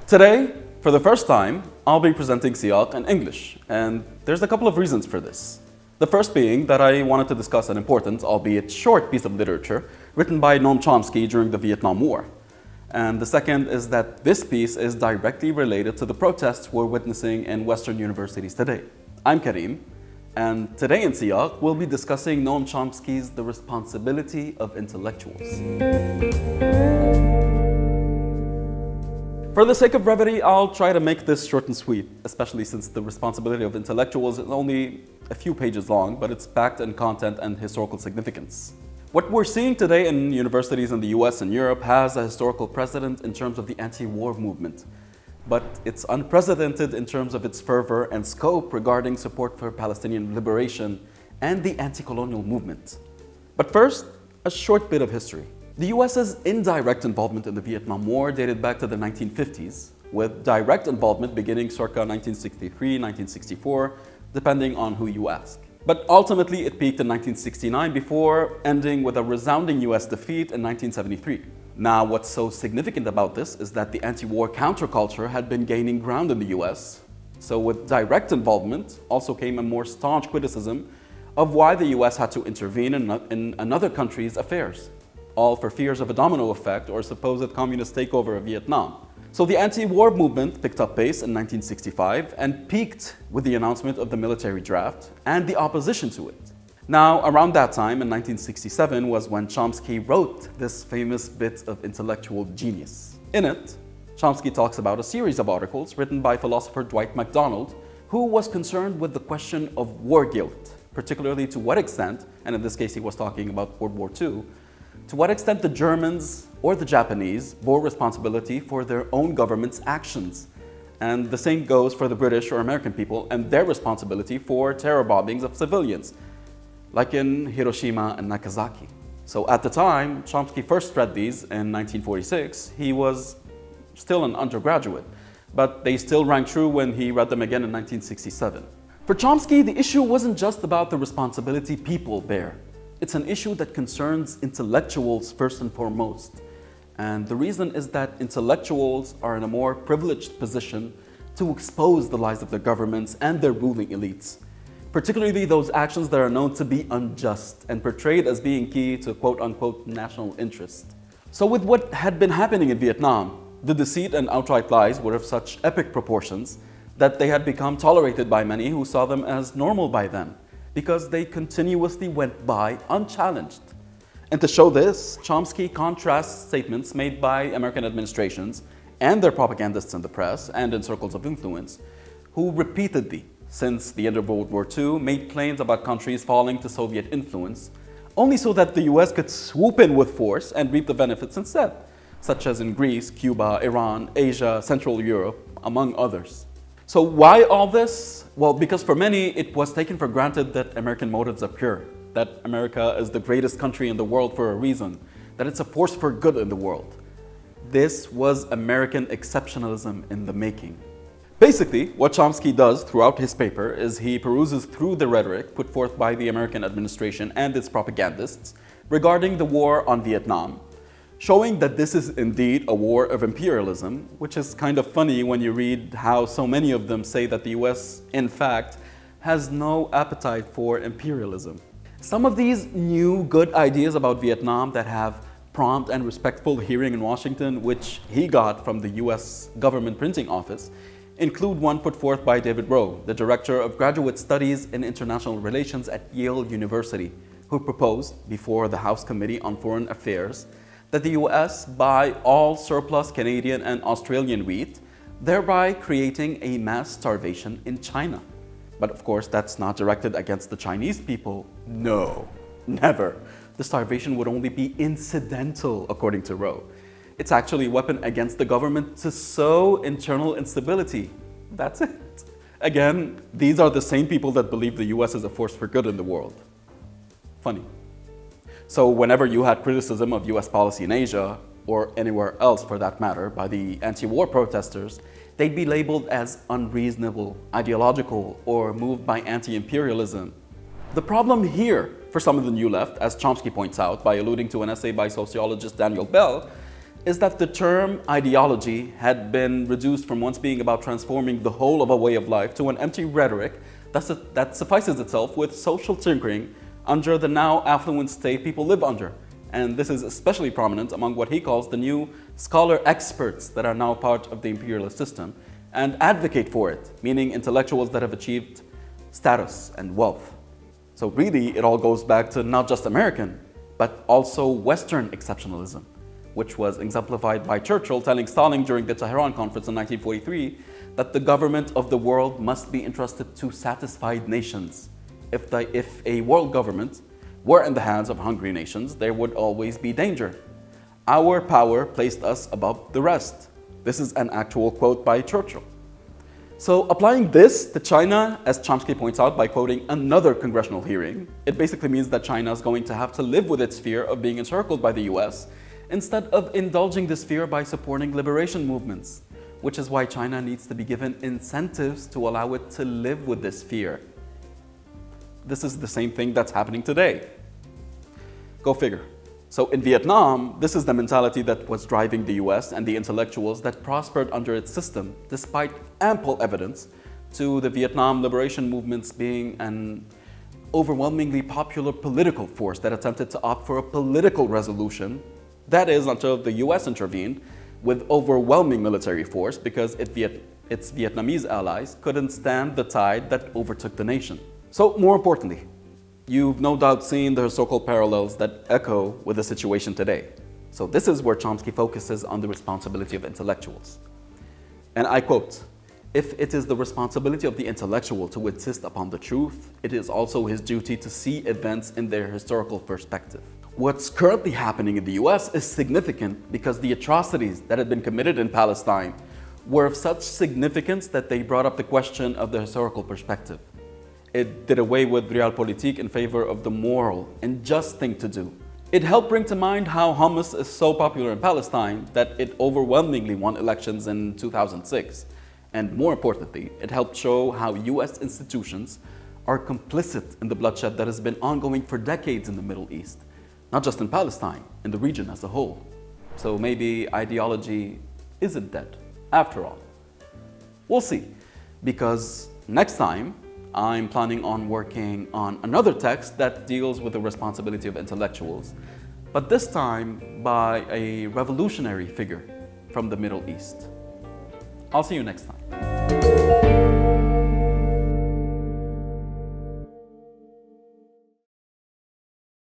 Today, for the first time, I'll be presenting Siyaq in English, and there's a couple of reasons for this. The first being that I wanted to discuss an important, albeit short, piece of literature written by Noam Chomsky during the Vietnam War. And the second is that this piece is directly related to the protests we're witnessing in Western universities today. I'm Karim, and today in Siyaq, we'll be discussing Noam Chomsky's The Responsibility of Intellectuals. For the sake of brevity, I'll try to make this short and sweet, especially since The Responsibility of Intellectuals is only a few pages long, but it's packed in content and historical significance. What we're seeing today in universities in the US and Europe has a historical precedent in terms of the anti-war movement, but it's unprecedented in terms of its fervor and scope regarding support for Palestinian liberation and the anti-colonial movement. But first, a short bit of history. The US's indirect involvement in the Vietnam War dated back to the 1950s, with direct involvement beginning circa 1963, 1964, depending on who you ask. But ultimately, it peaked in 1969 before ending with a resounding US defeat in 1973. Now, what's so significant about this is that the anti-war counterculture had been gaining ground in the US. So with direct involvement also came a more staunch criticism of why the US had to intervene in another country's affairs, all for fears of a domino effect or supposed communist takeover of Vietnam. So the anti-war movement picked up pace in 1965 and peaked with the announcement of the military draft and the opposition to it. Now, around that time, in 1967, was when Chomsky wrote this famous bit of intellectual genius. In it, Chomsky talks about a series of articles written by philosopher Dwight MacDonald, who was concerned with the question of war guilt, particularly to what extent, and in this case he was talking about World War II, to what extent the Germans or the Japanese bore responsibility for their own government's actions. And the same goes for the British or American people and their responsibility for terror bombings of civilians, like in Hiroshima and Nagasaki. So at the time Chomsky first read these in 1946, he was still an undergraduate, but they still rang true when he read them again in 1967. For Chomsky, the issue wasn't just about the responsibility people bear. It's an issue that concerns intellectuals first and foremost. And the reason is that intellectuals are in a more privileged position to expose the lies of their governments and their ruling elites, particularly those actions that are known to be unjust and portrayed as being key to quote-unquote national interest. So with what had been happening in Vietnam, the deceit and outright lies were of such epic proportions that they had become tolerated by many who saw them as normal by then, because they continuously went by unchallenged. And to show this, Chomsky contrasts statements made by American administrations and their propagandists in the press and in circles of influence, who repeatedly, since the end of World War II, made claims about countries falling to Soviet influence, only so that the US could swoop in with force and reap the benefits instead, such as in Greece, Cuba, Iran, Asia, Central Europe, among others. So why all this? Well, because for many, it was taken for granted that American motives are pure, that America is the greatest country in the world for a reason, that it's a force for good in the world. This was American exceptionalism in the making. Basically, what Chomsky does throughout his paper is he peruses through the rhetoric put forth by the American administration and its propagandists regarding the war on Vietnam, showing that this is indeed a war of imperialism, which is kind of funny when you read how so many of them say that the US, in fact, has no appetite for imperialism. Some of these new good ideas about Vietnam that have prompt and respectful hearing in Washington, which he got from the US government printing office, include one put forth by David Rowe, the director of graduate studies in international relations at Yale University, who proposed before the House Committee on Foreign Affairs that the US buy all surplus Canadian and Australian wheat, thereby creating a mass starvation in China. But of course, that's not directed against the Chinese people. No, never. The starvation would only be incidental, according to Rowe. It's actually a weapon against the government to sow internal instability. That's it. Again, these are the same people that believe the US is a force for good in the world. Funny. So whenever you had criticism of US policy in Asia, or anywhere else for that matter, by the anti-war protesters, they'd be labeled as unreasonable, ideological, or moved by anti-imperialism. The problem here, for some of the New Left, as Chomsky points out by alluding to an essay by sociologist Daniel Bell, is that the term ideology had been reduced from once being about transforming the whole of a way of life to an empty rhetoric that suffices itself with social tinkering under the now affluent state people live under. And this is especially prominent among what he calls the new scholar experts that are now part of the imperialist system and advocate for it, meaning intellectuals that have achieved status and wealth. So really, it all goes back to not just American, but also Western exceptionalism, which was exemplified by Churchill telling Stalin during the Tehran conference in 1943 that the government of the world must be entrusted to satisfied nations. If a world government were in the hands of hungry nations, there would always be danger. Our power placed us above the rest. This is an actual quote by Churchill. So applying this to China, as Chomsky points out by quoting another congressional hearing, it basically means that China is going to have to live with its fear of being encircled by the US instead of indulging this fear by supporting liberation movements, which is why China needs to be given incentives to allow it to live with this fear. This is the same thing that's happening today. Go figure. So in Vietnam, this is the mentality that was driving the US and the intellectuals that prospered under its system, despite ample evidence to the Vietnam liberation movements being an overwhelmingly popular political force that attempted to opt for a political resolution. That is, until the US intervened with overwhelming military force because its Vietnamese allies couldn't stand the tide that overtook the nation. So more importantly, you've no doubt seen the historical parallels that echo with the situation today. So this is where Chomsky focuses on the responsibility of intellectuals. And I quote, "If it is the responsibility of the intellectual to insist upon the truth, it is also his duty to see events in their historical perspective." What's currently happening in the US is significant because the atrocities that had been committed in Palestine were of such significance that they brought up the question of the historical perspective. It did away with realpolitik in favor of the moral and just thing to do. It helped bring to mind how hummus is so popular in Palestine that it overwhelmingly won elections in 2006. And more importantly, it helped show how US institutions are complicit in the bloodshed that has been ongoing for decades in the Middle East. Not just in Palestine, in the region as a whole. So maybe ideology isn't dead, after all. We'll see, because next time, I'm planning on working on another text that deals with the responsibility of intellectuals, but this time by a revolutionary figure from the Middle East. I'll see you next time.